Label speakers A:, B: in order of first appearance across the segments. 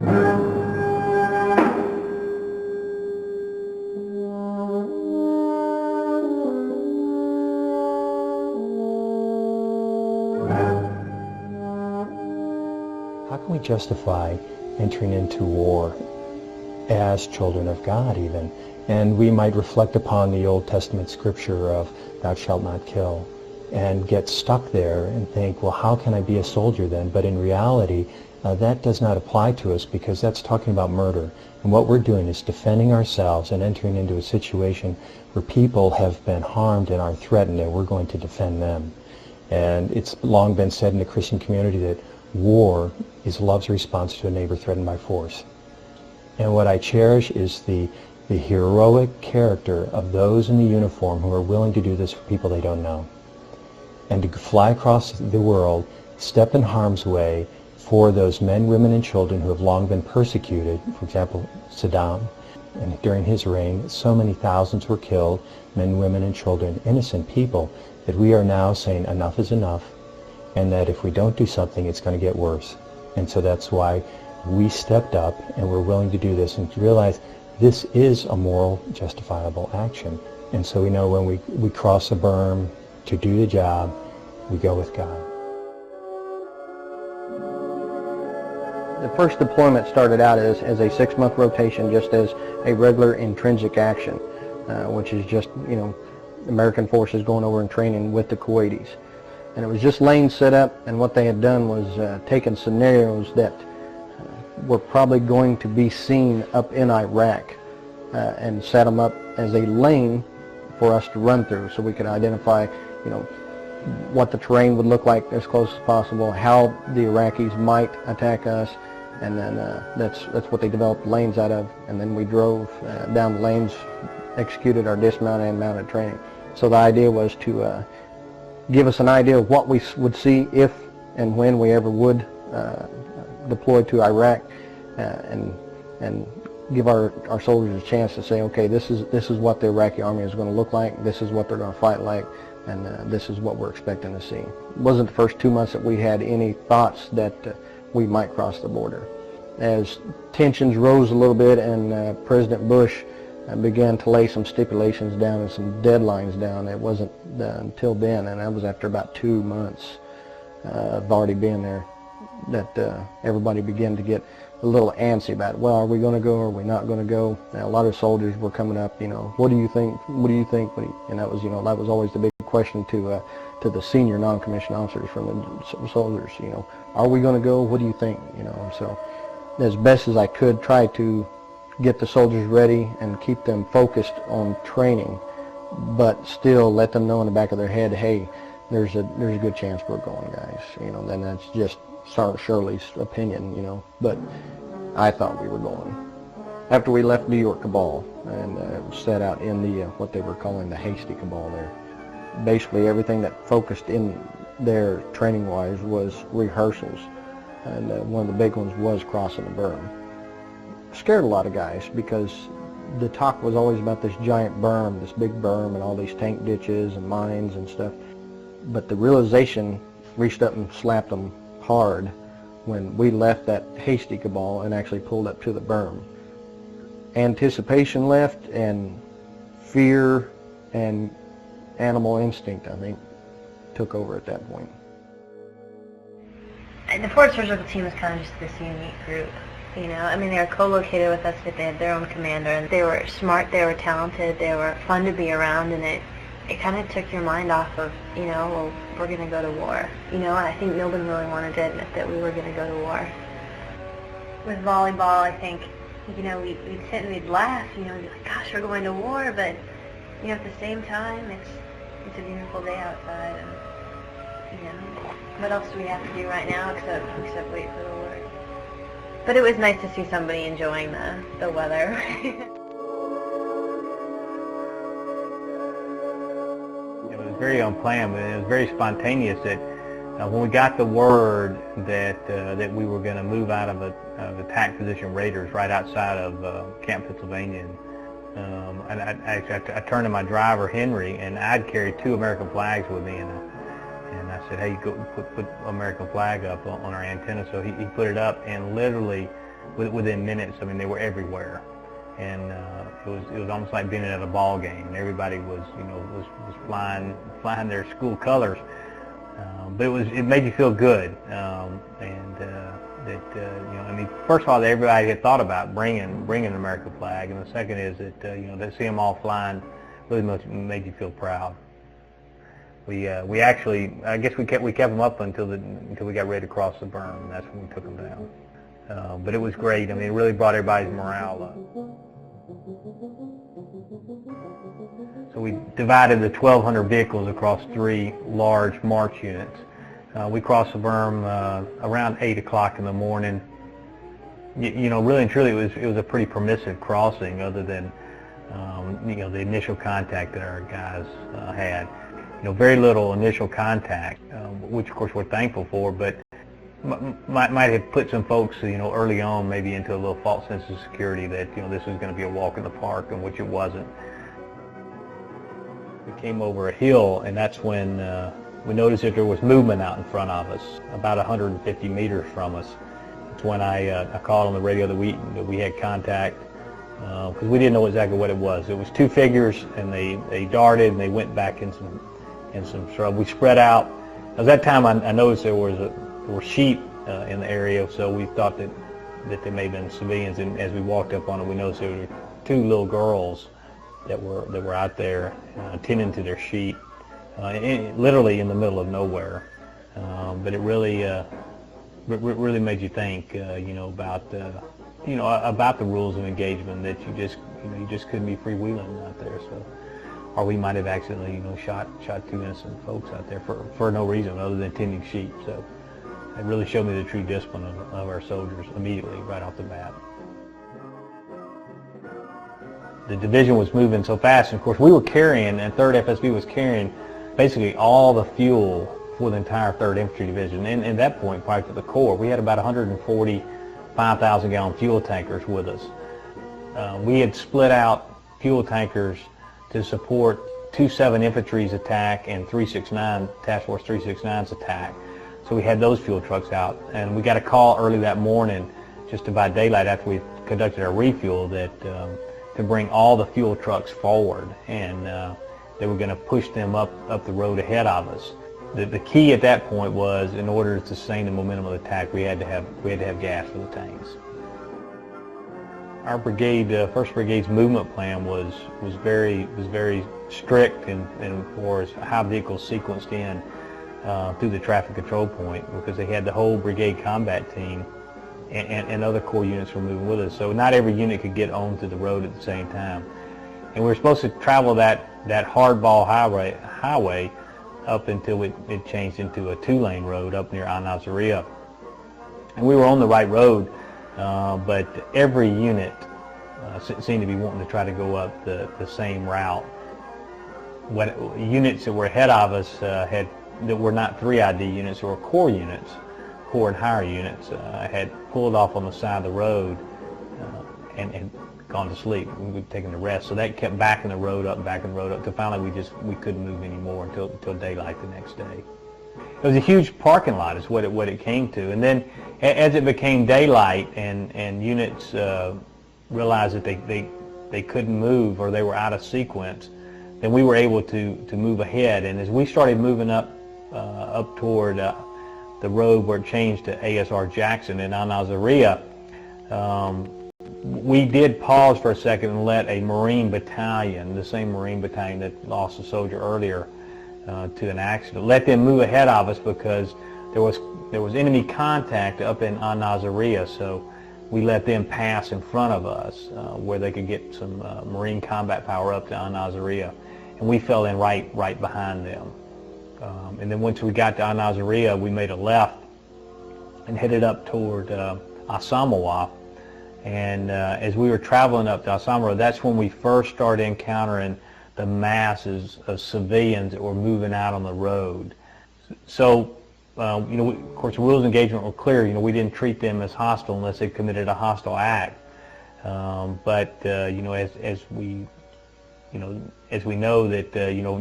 A: How can we justify entering into war as children of God even? And we might reflect upon the Old Testament scripture of thou shalt not kill and get stuck there and think, well, how can I be a soldier then? But in reality, that does not apply to us because that's talking about murder. And what we're doing is defending ourselves and entering into a situation where people have been harmed and are threatened, and we're going to defend them. And it's long been said in the Christian community that war is love's response to a neighbor threatened by force. And what I cherish is the heroic character of those in the uniform who are willing to do this for people they don't know. And to fly across the world, step in harm's way for those men, women, and children who have long been persecuted. For example, Saddam, and during his reign, so many thousands were killed, men, women, and children, innocent people, that we are now saying enough is enough, and that if we don't do something, it's going to get worse. And so that's why we stepped up and we're willing to do this and to realize this is a moral, justifiable action. And so we know when we cross the berm to do the job, we go with God.
B: The first deployment started out as a 6-month rotation, just as a regular intrinsic action, which is just, American forces going over and training with the Kuwaitis. And it was just lanes set up, and what they had done was taken scenarios that were probably going to be seen up in Iraq and set them up as a lane for us to run through, so we could identify, what the terrain would look like as close as possible, how the Iraqis might attack us, and then that's what they developed lanes out of. And then we drove down the lanes, executed our dismount and mounted training. So the idea was to give us an idea of what we would see if and when we ever would deploy to Iraq, and give our soldiers a chance to say, okay, this is what the Iraqi army is going to look like, this is what they're going to fight like, and this is what we're expecting to see. It wasn't the first 2 months that we had any thoughts that we might cross the border. As tensions rose a little bit and President Bush began to lay some stipulations down and some deadlines down, it wasn't until then, and that was after about 2 months of already being there, that everybody began to get a little antsy about it. Well, are we going to go or are we not going to go? Now, a lot of soldiers were coming up, what do you think? What do you think? And that was, that was always the big question to the senior non-commissioned officers from the soldiers. Are we going to go? What do you think? So as best as I could, try to get the soldiers ready and keep them focused on training, but still let them know in the back of their head, hey, there's a good chance we're going, guys. Then that's just Sergeant Shirley's opinion, but I thought we were going. After we left New York Cabal and set out in the what they were calling the Hasty Cabal there, basically everything that focused in there training-wise was rehearsals, and one of the big ones was crossing the berm. Scared a lot of guys because the talk was always about this giant berm, this big berm, and all these tank ditches and mines and stuff. But the realization reached up and slapped them hard when we left that Hasty Cabal and actually pulled up to the berm. Anticipation left, and fear and animal instinct, I think, took over at that point.
C: The 4th Surgical Team was kind of just this unique group. They were co-located with us, but they had their own commander, and they were smart, they were talented, they were fun to be around, and it kind of took your mind off of, well, we're going to go to war. And I think no one really wanted to admit that we were going to go to war. With volleyball, I think, we'd sit and we'd laugh, we'd be like, gosh, we're going to war, but, at the same time, it's a beautiful day outside, and, what else do we have to do right now except wait for the war? But it was nice to see somebody enjoying the weather.
D: It was very unplanned, but it was very spontaneous. That when we got the word that we were going to move out of attack position raiders right outside of Camp Pennsylvania, and I turned to my driver Henry, and I'd carried 2 American flags with me, and I said, hey, go put American flag up on our antenna. So he put it up, and literally within minutes. I mean, they were everywhere, and it was almost like being at a ball game. Everybody was was flying their school colors, but it made you feel good, I mean, first of all, everybody had thought about bringing an American flag, and the second is that to see them all flying really made you feel proud. We actually, I guess we kept them up until we got ready to cross the berm, and that's when we took them down. But it was great. I mean, it really brought everybody's morale up. So we divided the 1,200 vehicles across 3 large march units. We crossed the berm around 8 o'clock in the morning. Really and truly, it was a pretty permissive crossing, other than the initial contact that our guys had. Very little initial contact, which of course we're thankful for, but might have put some folks, early on, maybe into a little false sense of security that this was going to be a walk in the park, and which it wasn't. We came over a hill, and that's when we noticed that there was movement out in front of us, about 150 meters from us. That's when I called on the radio that we had contact, because we didn't know exactly what it was. It was 2 figures, and they darted and they went back in some shrub. We spread out. At that time, I noticed there were sheep in the area, so we thought that they may have been civilians. And as we walked up on it, we noticed there were 2 little girls that were out there tending to their sheep, literally in the middle of nowhere. But it really made you think, about the rules of engagement, that you just couldn't be freewheeling out there. So, or we might have accidentally, shot 2 innocent folks out there for no reason other than tending sheep. So it really showed me the true discipline of our soldiers immediately, right off the bat. The division was moving so fast, and of course we were carrying, and 3rd FSB was carrying basically all the fuel for the entire 3rd Infantry Division. And at that point, probably for the Corps, we had about 140 5,000-gallon fuel tankers with us. We had split out fuel tankers to support 2-7 Infantry's attack and 369 Task Force 369's attack. So we had those fuel trucks out, and we got a call early that morning, just about daylight after we conducted our refuel, that to bring all the fuel trucks forward, and they were going to push them up the road ahead of us. The key at that point was, in order to sustain the momentum of the attack, we had to have gas for the tanks. Our brigade, 1st Brigade's movement plan was very strict, and for as how vehicles sequenced in through the traffic control point, because they had the whole brigade combat team and other Corps units were moving with us. So not every unit could get onto the road at the same time. And we were supposed to travel that hardball highway up until it changed into a 2-lane road up near Al-Nazariya. And we were on the right road, but every unit seemed to be wanting to try to go up the same route. Units that were ahead of us that were not 3ID units, or Corps units, Corps and higher units, had pulled off on the side of the road and gone to sleep. We'd taken the rest, so that kept backing the road up, till finally we couldn't move anymore until daylight the next day. It was a huge parking lot, is what it came to. And then as it became daylight and units realized that they couldn't move, or they were out of sequence, then we were able to move ahead. And as we started moving up toward the road where it changed to ASR Jackson in Al-Nazariya, we did pause for a second and let a Marine battalion, the same Marine battalion that lost a soldier earlier to an accident, let them move ahead of us, because there was enemy contact up in Al-Nazariya. So we let them pass in front of us where they could get some Marine combat power up to Al-Nazariya, and we fell in right behind them. And then once we got to Al-Nazariya, we made a left and headed up toward Asamawa. And as we were traveling up to Asamawa, that's when we first started encountering the masses of civilians that were moving out on the road. So, of course, the rules of engagement were clear. We didn't treat them as hostile unless they committed a hostile act. But as we know that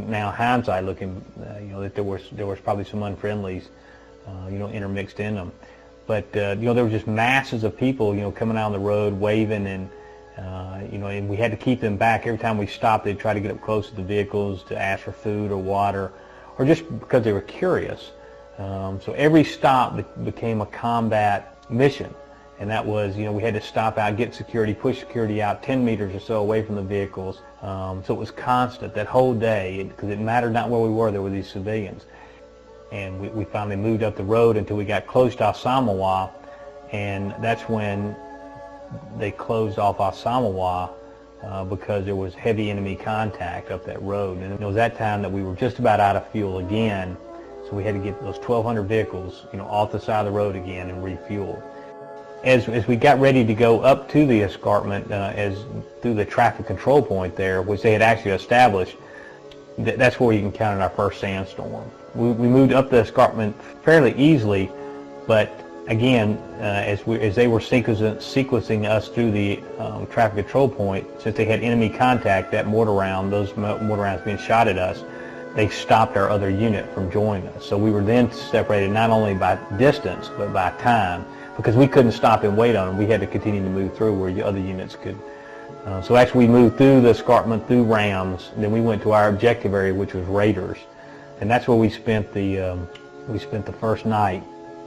D: now hindsight looking, that there was probably some unfriendlies, intermixed in them. But there were just masses of people, coming out on the road waving, and and we had to keep them back. Every time we stopped, they'd try to get up close to the vehicles to ask for food or water, or just because they were curious. So every stop became a combat mission, and that was, we had to stop out, get security, push security out 10 meters or so away from the vehicles. So it was constant that whole day, because it mattered not where we were, there were these civilians. And we finally moved up the road until we got close to Osamawa, and that's when they closed off Osamawa because there was heavy enemy contact up that road. And it was that time that we were just about out of fuel again, so we had to get those 1,200 vehicles, off the side of the road again and refuel. As we got ready to go up to the escarpment, through the traffic control point there, which they had actually established, that's where you can count on our first sandstorm. We moved up the escarpment fairly easily, but again, as they were sequencing us through the traffic control point, since they had enemy contact, those mortar rounds being shot at us, they stopped our other unit from joining us. So we were then separated not only by distance, but by time, because we couldn't stop and wait on them. We had to continue to move through where the other units could. So actually we moved through the escarpment, through rams, then we went to our objective area, which was raiders. And that's where we spent the first night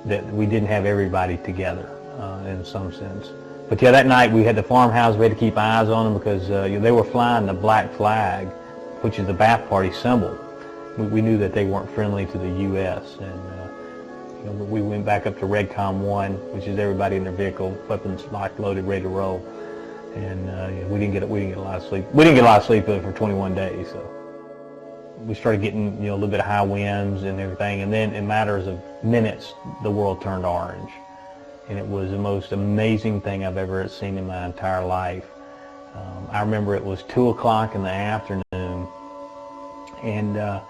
D: that we didn't have everybody together in some sense. But yeah, that night we had the farmhouse. We had to keep eyes on them because they were flying the black flag, which is the Ba'ath Party symbol. We knew that they weren't friendly to the U.S. and we went back up to Redcom 1, which is everybody in their vehicle, weapons locked, loaded, ready to roll. And we didn't get a lot of sleep. We didn't get a lot of sleep for 21 days. So we started getting a little bit of high winds and everything, and then in matters of minutes the world turned orange, and it was the most amazing thing I've ever seen in my entire life. I remember it was 2 o'clock in the afternoon, and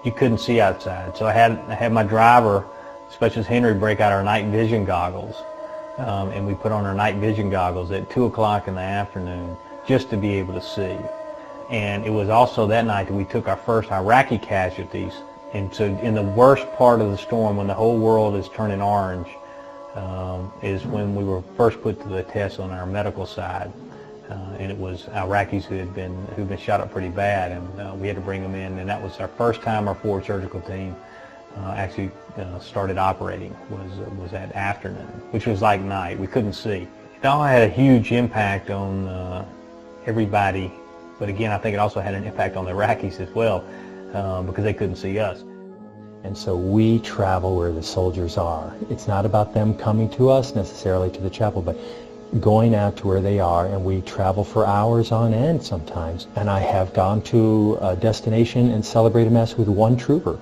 D: you couldn't see outside. So I had my driver, Specialist Henry, break out our night vision goggles, and we put on our night vision goggles at 2 o'clock in the afternoon just to be able to see. And it was also that night that we took our first Iraqi casualties. And so in the worst part of the storm, when the whole world is turning orange, is when we were first put to the test on our medical side. And it was Iraqis who'd been shot up pretty bad, and we had to bring them in. And that was our first time our forward surgical team actually started operating, was that afternoon, which was like night. We couldn't see. It all had a huge impact on everybody. But again, I think it also had an impact on the Iraqis as well, because they couldn't see us.
A: And so we travel where the soldiers are. It's not about them coming to us necessarily to the chapel, but going out to where they are, and we travel for hours on end sometimes. And I have gone to a destination and celebrated Mass with 1 trooper,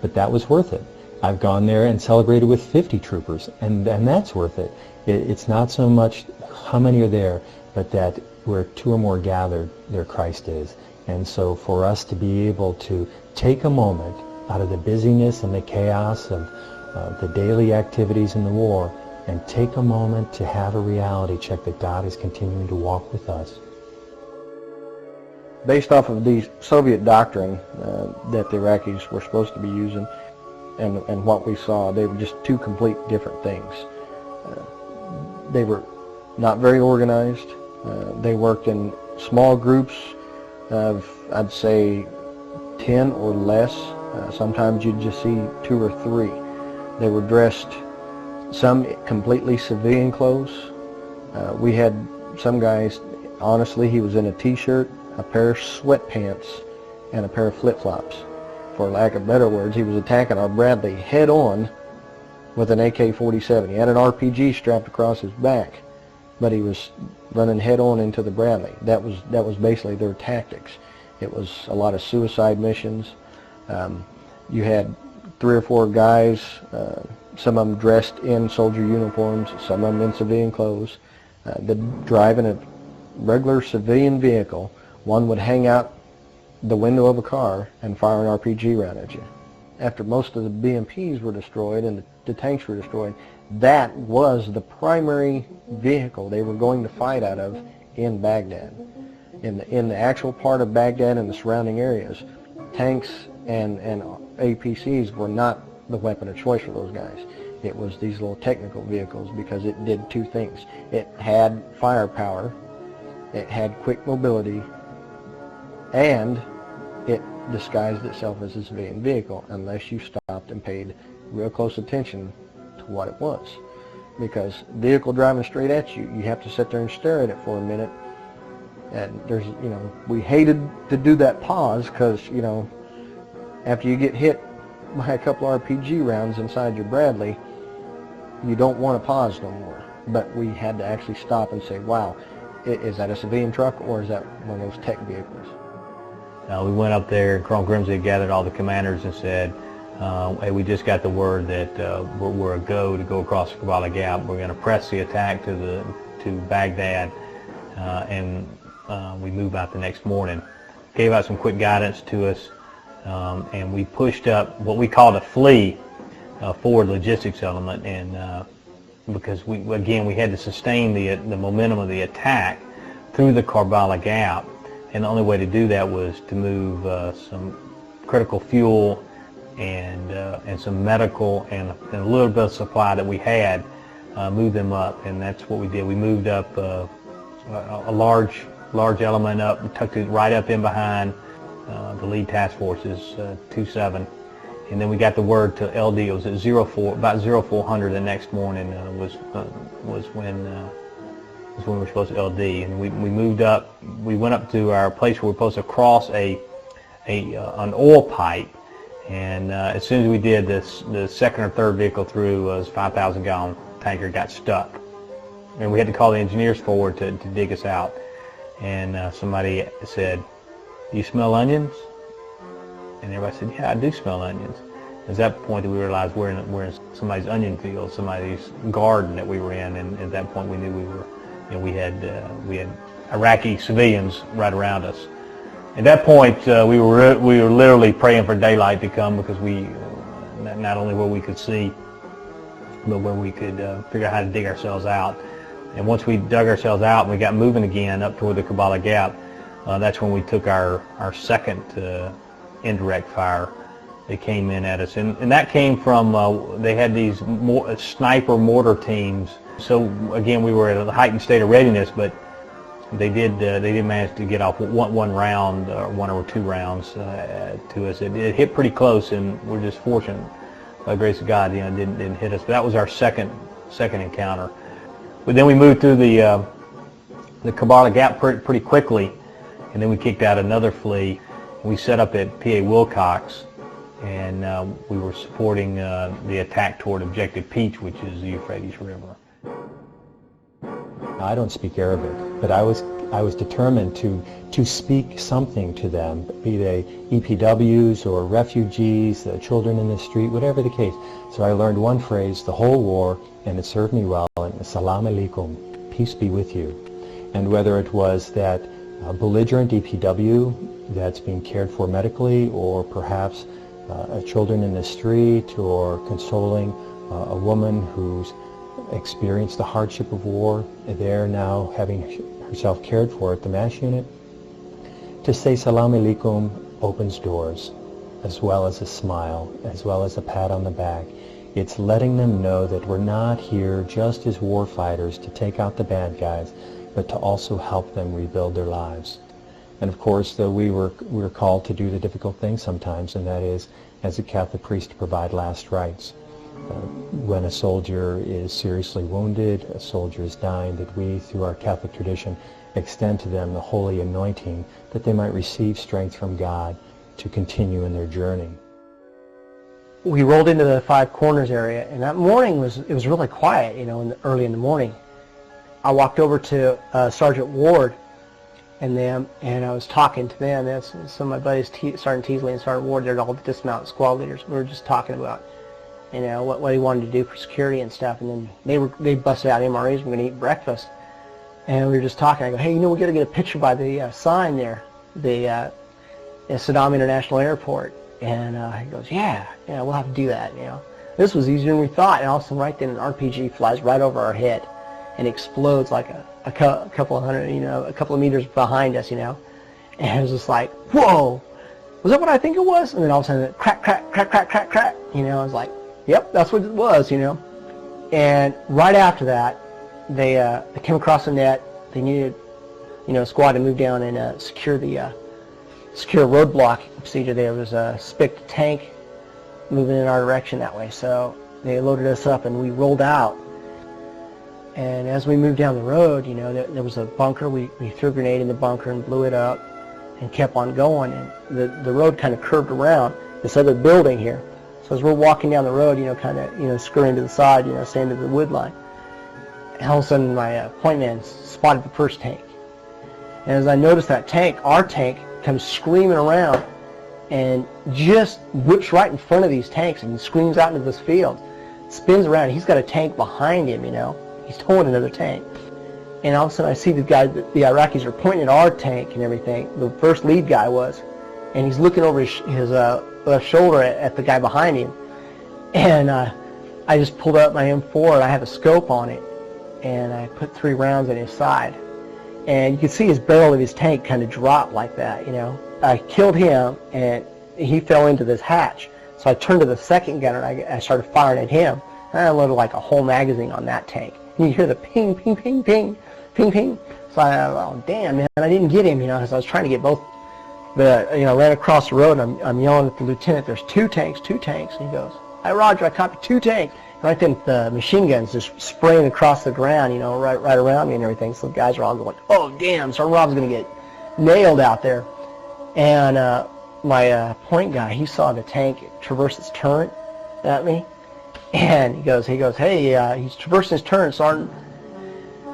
A: but that was worth it. I've gone there and celebrated with 50 troopers, and that's worth it. It's not so much how many are there, but that where 2 or more gathered, there Christ is. And so for us to be able to take a moment out of the busyness and the chaos of the daily activities in the war, and take a moment to have a reality check that God is continuing to walk with us.
B: Based off of the Soviet doctrine that the Iraqis were supposed to be using and what we saw, they were just 2 complete different things. They were not very organized. They worked in small groups of, I'd say, 10 or less. Sometimes you'd just see 2 or 3. They were dressed, some completely civilian clothes. We had some guys, honestly, he was in a t-shirt, a pair of sweatpants, and a pair of flip-flops. For lack of better words, he was attacking our Bradley head-on with an AK-47. He had an RPG strapped across his back, but he was running head-on into the Bradley. That was basically their tactics. It was a lot of suicide missions. You had 3 or 4 guys, some of them dressed in soldier uniforms, some of them in civilian clothes, driving a regular civilian vehicle. One would hang out the window of a car and fire an RPG round at you. After most of the BMPs were destroyed and the tanks were destroyed, that was the primary vehicle they were going to fight out of in Baghdad. In the actual part of Baghdad and the surrounding areas, tanks and APCs were not the weapon of choice for those guys. it was these little technical vehicles, because it did two things. It had firepower, it had quick mobility, and it disguised itself as a civilian vehicle unless you stopped and paid real close attention to what it was. Because vehicle driving straight at you, you have to sit there and stare at it for a minute. And there's, you know, we hated to do that pause, because, you know, after you get hit by a couple RPG rounds inside your Bradley, you don't want to pause no more. But we had to actually stop and say, wow, is that a civilian truck or is that one of those tech vehicles?
D: We went up there, and Colonel Grimsley gathered all the commanders and said, hey, we just got the word that we're a go to go across the Kabbalah Gap. We're going to press the attack to Baghdad, and we move out the next morning. Gave out some quick guidance to us, and we pushed up what we called a flea, forward logistics element, and because we had to sustain the momentum of the attack through the Kabbalah Gap, and the only way to do that was to move some critical fuel and some medical and a little bit of supply that we had, move them up, and that's what we did. We moved up a large element up, tucked it right up in behind the lead task forces, 2-7, and then we got the word to LD. It was at about 0400 the next morning was when we were supposed to LD, and we moved up. We went up to our place where we were supposed to cross an oil pipe, and as soon as we did this, the second or third vehicle through was 5,000-gallon tanker got stuck, and we had to call the engineers forward to dig us out. And somebody said, "Do you smell onions?" And everybody said, "Yeah, I do smell onions." At that point, we realized we're in somebody's onion field, somebody's garden that we were in, and at that point we knew we were, you know, we had Iraqi civilians right around us. At that point, we were literally praying for daylight to come, because we not only where we could see, but where we could figure out how to dig ourselves out. And once we dug ourselves out and we got moving again up toward the Kabbalah Gap, that's when we took our second indirect fire. They came in at us, and that came from they had these sniper mortar teams. So again, we were at a heightened state of readiness, but they did manage to get off one round or one or two rounds to us. It hit pretty close, and we're just fortunate, by the grace of God, you know, it didn't hit us. But that was our second encounter. But then we moved through the Kabbalah Gap pretty quickly, and then we kicked out another flea. We set up at PA Wilcox, and we were supporting the attack toward Objective Peach, which is the Euphrates River.
A: I don't speak Arabic, but I was determined to speak something to them, be they EPWs or refugees, children in the street, whatever the case. So I learned one phrase the whole war, and it served me well, and Salam alaikum, peace be with you. And whether it was that belligerent EPW that's being cared for medically, or perhaps children in the street, or consoling a woman who's experienced the hardship of war, there now having herself cared for at the MASH unit, to say Salam alaikum opens doors, as well as a smile, as well as a pat on the back. It's letting them know that we're not here just as war fighters to take out the bad guys, but to also help them rebuild their lives. And of course, we were called to do the difficult thing sometimes, and that is, as a Catholic priest, to provide last rites. When a soldier is seriously wounded, a soldier is dying, that we, through our Catholic tradition, extend to them the holy anointing, that they might receive strength from God to continue in their journey.
B: We rolled into the Five Corners area, and that morning it was really quiet, you know, early in the morning. I walked over to Sergeant Ward and them, and I was talking to them. That's some of my buddies, Sergeant Teasley and Sergeant Ward. They're all the dismount squad leaders. We were just talking about, you know, what he wanted to do for security and stuff. And then they busted out MREs. We're going to eat breakfast, and we were just talking. I go, hey, you know, we got to get a picture by the sign there, the Saddam International Airport. And he goes, yeah, we'll have to do that. You know, this was easier than we thought. And all of a sudden, right then, an RPG flies right over our head and explodes like a couple of meters behind us. You know, and it was just like, whoa, was that what I think it was? And then all of a sudden, crack, crack, crack, crack, crack, crack. You know, I was like, yep, that's what it was. You know, And right after that, they came across the net. They needed, a squad to move down and secure a roadblock procedure. There was a SPIC tank moving in our direction that way. So they loaded us up and we rolled out. And as we moved down the road, there was a bunker. We threw a grenade in the bunker and blew it up and kept on going. And the road kind of curved around this other building here. So as we're walking down the road, kind of, scurrying to the side, staying to the wood line. And all of a sudden my point man spotted the first tank. And as I noticed that tank, our tank comes screaming around and just whips right in front of these tanks and screams out into this field. Spins around. He's got a tank behind him, He's towing another tank. And all of a sudden I see the Iraqis are pointing at our tank and everything. The first lead guy was. And he's looking over his left shoulder at the guy behind him. And I just pulled up my M4 and I have a scope on it. And I put 3 rounds in his side. And you can see his barrel of his tank kind of drop like that, I killed him and he fell into this hatch. So I turned to the second gunner and I started firing at him. And I loaded like a whole magazine on that tank. And you hear the ping, ping, ping, ping, ping, ping. So oh damn, man, I didn't get him, because I was trying to get both. But, ran across the road and I'm yelling at the lieutenant, there's 2 tanks, 2 tanks. And he goes, hi Roger, I copy 2 tanks. And right then the machine gun's just spraying across the ground, right around me and everything. So the guys are all going, oh damn, Sergeant Rob's going to get nailed out there. And my point guy, he saw the tank traverse its turret at me. And he goes, hey, he's traversing his turret, Sergeant.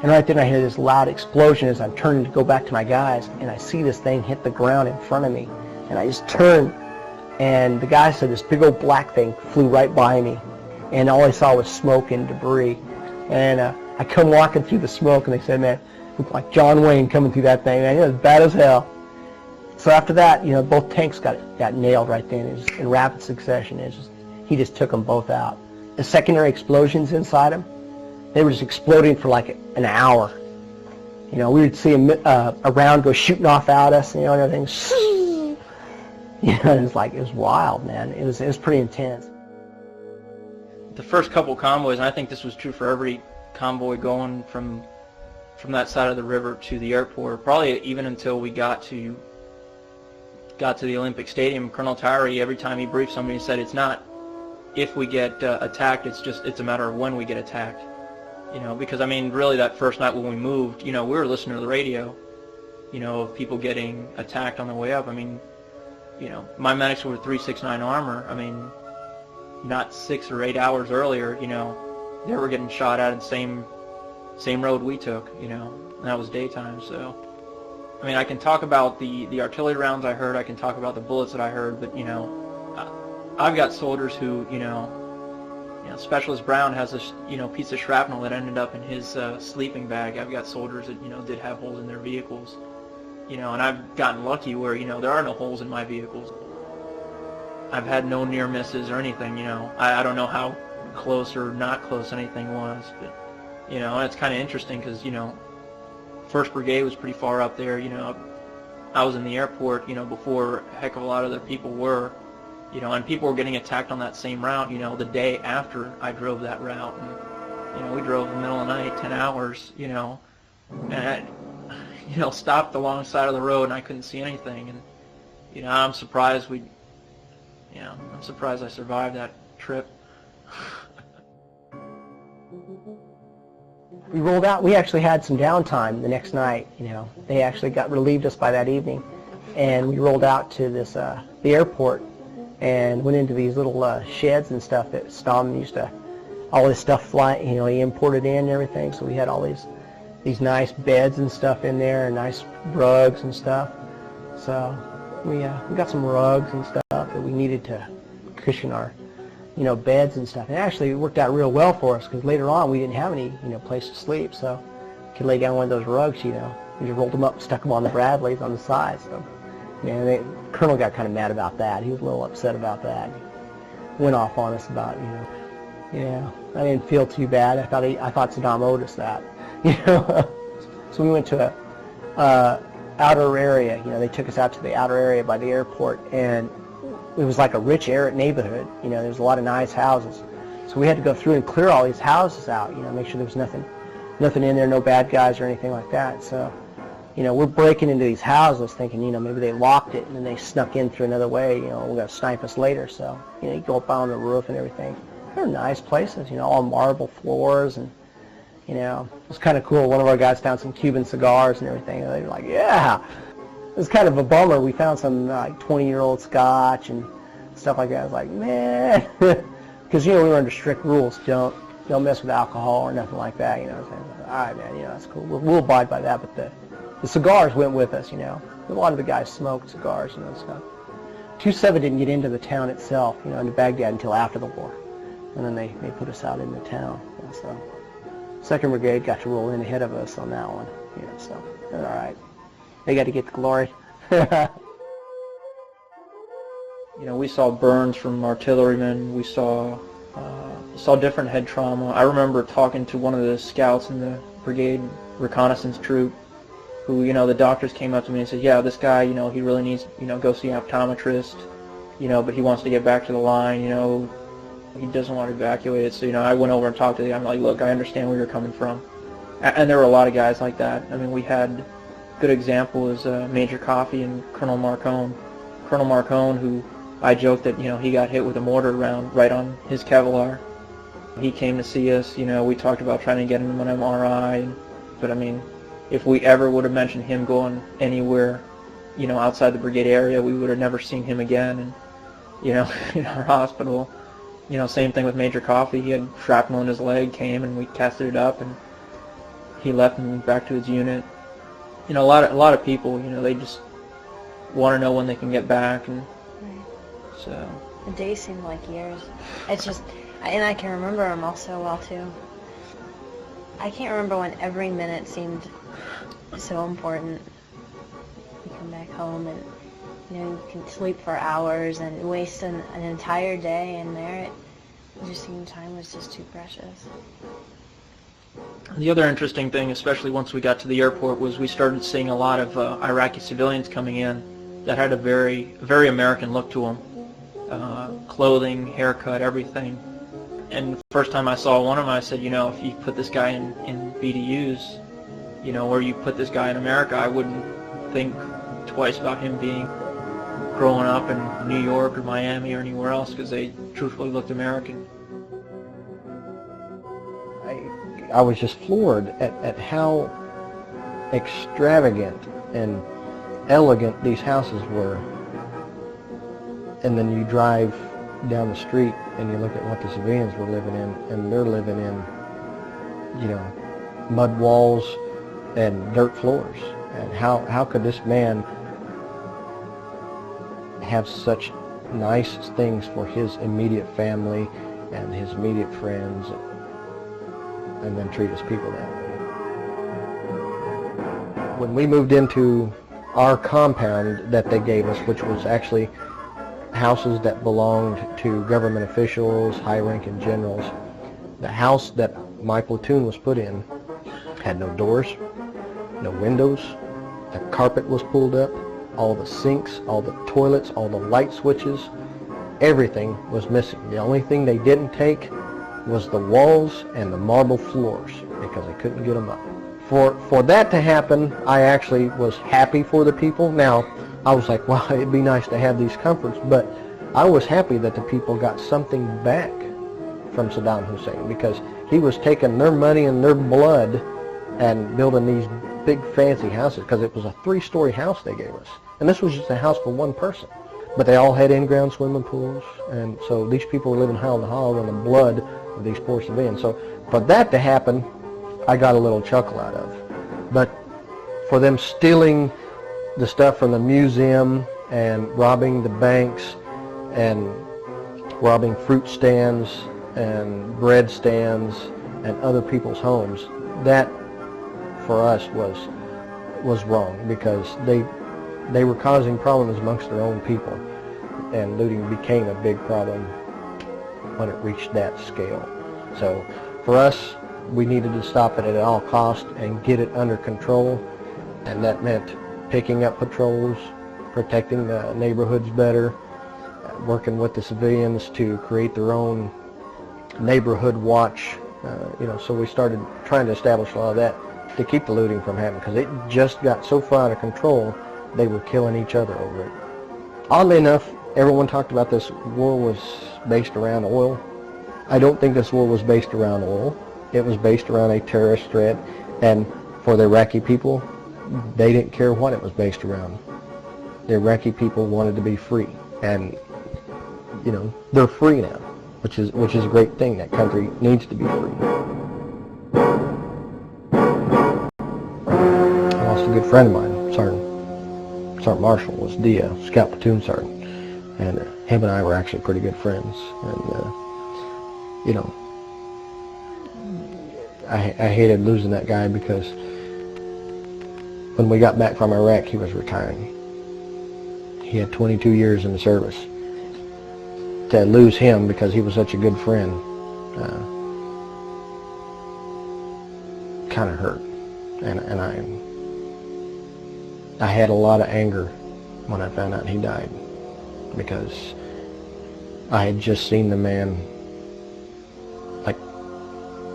B: And right then I hear this loud explosion as I'm turning to go back to my guys, and I see this thing hit the ground in front of me. And I just turned, and the guy said this big old black thing flew right by me. And all I saw was smoke and debris. And I come walking through the smoke, and they said, man, it looked like John Wayne coming through that thing. Man, it was bad as hell. So after that, both tanks got nailed right then. It was in rapid succession. He just took them both out. The secondary explosions inside them, they were just exploding for like an hour. We would see a round go shooting off at us, and everything. It was wild, man. It was pretty intense.
E: The first couple convoys, and I think this was true for every convoy going from that side of the river to the airport, probably even until we got to the Olympic Stadium. Colonel Tyree, every time he briefed somebody, he said it's not if we get attacked, it's a matter of when we get attacked. Because really that first night when we moved, we were listening to the radio, of people getting attacked on the way up. My medics were 369 armor. Not 6 or 8 hours earlier, they were getting shot at in the same road we took, and that was daytime. So, I can talk about the artillery rounds I heard. I can talk about the bullets that I heard, but I've got soldiers who, Specialist Brown has a piece of shrapnel that ended up in his sleeping bag. I've got soldiers that did have holes in their vehicles, and I've gotten lucky where there are no holes in my vehicles. I've had no near misses or anything. I don't know how close or not close anything was, but it's kind of interesting because 1st Brigade was pretty far up there. I was in the airport before a heck of a lot of the people were. And people were getting attacked on that same route, the day after I drove that route. And, we drove in the middle of the night, 10 hours, and I, stopped along the side of the road and I couldn't see anything. And, I'm surprised I'm surprised I survived that trip.
B: We rolled out. We actually had some downtime the next night. They actually relieved us by that evening, and we rolled out to the airport and went into these little sheds and stuff that Stom used to, all this stuff fly. He imported in and everything. So we had all these nice beds and stuff in there, and nice rugs and stuff. So we got some rugs and stuff that we needed to cushion our beds and stuff. And actually it worked out real well for us because later on we didn't have any place to sleep, so we could lay down one of those rugs. We just rolled them up and stuck them on the Bradleys on the side. So the Colonel got kind of mad about that. He was a little upset about that. He went off on us about I didn't feel too bad. I thought Saddam owed us that. So we went to a outer area. They took us out to the outer area by the airport, and it was like a rich neighborhood. There's a lot of nice houses. So we had to go through and clear all these houses out, make sure there was nothing in there, no bad guys or anything like that. So, we're breaking into these houses thinking, maybe they locked it and then they snuck in through another way, we're going to snipe us later. So, you go up on the roof and everything. They're nice places, all marble floors, and, it was kind of cool. One of our guys found some Cuban cigars and everything, and they were like, yeah. It was kind of a bummer. We found some like 20-year-old scotch and stuff like that. I was like, man, because, we were under strict rules. Don't mess with alcohol or nothing like that, All right, man, that's cool. We'll abide by that, but the cigars went with us, A lot of the guys smoked cigars, stuff. 2-7 didn't get into the town itself, into Baghdad until after the war. And then they put us out in the town. So 2nd Brigade got to roll in ahead of us on that one, so they're all right. They got to get the glory.
E: We saw burns from artillerymen. We saw different head trauma. I remember talking to one of the scouts in the brigade reconnaissance troop who, the doctors came up to me and said, yeah, this guy, he really needs, go see an optometrist, but he wants to get back to the line, he doesn't want to evacuate it. So, I went over and talked to the guy. I'm like, look, I understand where you're coming from. And there were a lot of guys like that. I mean, we had good example is Major Coffey and Colonel Marcone. Colonel Marcone, who I joked that, he got hit with a mortar round right on his Kevlar. He came to see us, we talked about trying to get him an MRI, but I mean, if we ever would have mentioned him going anywhere, outside the brigade area, we would have never seen him again. And, in our hospital, same thing with Major Coffey. He had shrapnel in his leg, came and we casted it up, and he left and went back to his unit. A lot of people, they just want to know when they can get back, and so.
C: The days seem like years. It's just, and I can remember them all so well too. I can't remember when every minute seemed so important. You come back home and you can sleep for hours and waste an entire day in there. It just seemed time was just too precious.
E: The other interesting thing, especially once we got to the airport, was we started seeing a lot of Iraqi civilians coming in that had a very American look to them. Clothing, haircut, everything. And the first time I saw one of them, I said, if you put this guy in BDUs, or you put this guy in America, I wouldn't think twice about him growing up in New York or Miami or anywhere else, because they truthfully looked American.
B: I was just floored at how extravagant and elegant these houses were. And then you drive down the street and you look at what the civilians were living in, and they're living in, mud walls and dirt floors. And how could this man have such nice things for his immediate family and his immediate friends, and then treat his people that way? When we moved into our compound that they gave us, which was actually houses that belonged to government officials, high-ranking generals, the house that my platoon was put in had no doors, no windows, the carpet was pulled up, all the sinks, all the toilets, all the light switches, everything was missing. The only thing they didn't take was the walls and the marble floors, because they couldn't get them up. For that to happen, I actually was happy for the people. Now, I was like, wow, it'd be nice to have these comforts, but I was happy that the people got something back from Saddam Hussein, because he was taking their money and their blood and building these big fancy houses, because it was a 3-story house they gave us. And this was just a house for one person. But they all had in-ground swimming pools, and so these people were living high on the hog on the blood of these poor civilians. So for that to happen, I got a little chuckle out of. But for them stealing the stuff from the museum and robbing the banks and robbing fruit stands and bread stands and other people's homes, that for us was wrong, because they were causing problems amongst their own people, and looting became a big problem when it reached that scale. So for us, we needed to stop it at all costs and get it under control, and that meant picking up patrols, protecting the neighborhoods better, working with the civilians to create their own neighborhood watch, so we started trying to establish a lot of that to keep the looting from happening, because it just got so far out of control, they were killing each other over it. Oddly enough, everyone talked about this war was based around oil. I don't think this war was based around oil. It was based around a terrorist threat, and for the Iraqi people, they didn't care what it was based around. The Iraqi people wanted to be free, and they're free now, which is a great thing. That country needs to be free. I lost a good friend of mine, Sergeant Marshall, was the scout platoon sergeant, and him and I were actually pretty good friends. And I hated losing that guy, because when we got back from Iraq, he was retiring. He had 22 years in the service. To lose him because he was such a good friend kind of hurt, and I had a lot of anger when I found out he died, because I had just seen the man like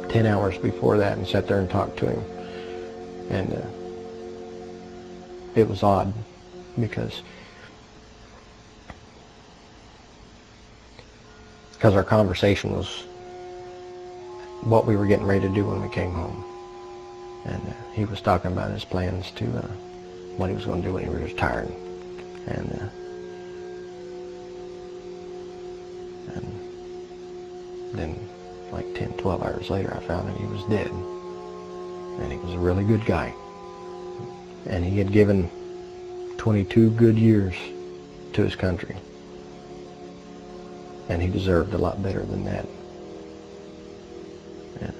B: 10 hours before that and sat there and talked to him, and it was odd, because our conversation was what we were getting ready to do when we came home. And he was talking about his plans to what he was going to do when he was retired. And then like 10, 12 hours later, I found that he was dead. And he was a really good guy. And he had given 22 good years to his country. And he deserved a lot better than that. And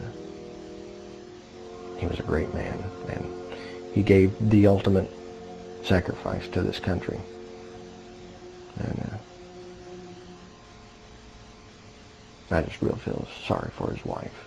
B: he was a great man, and he gave the ultimate sacrifice to this country. And I just really feel sorry for his wife.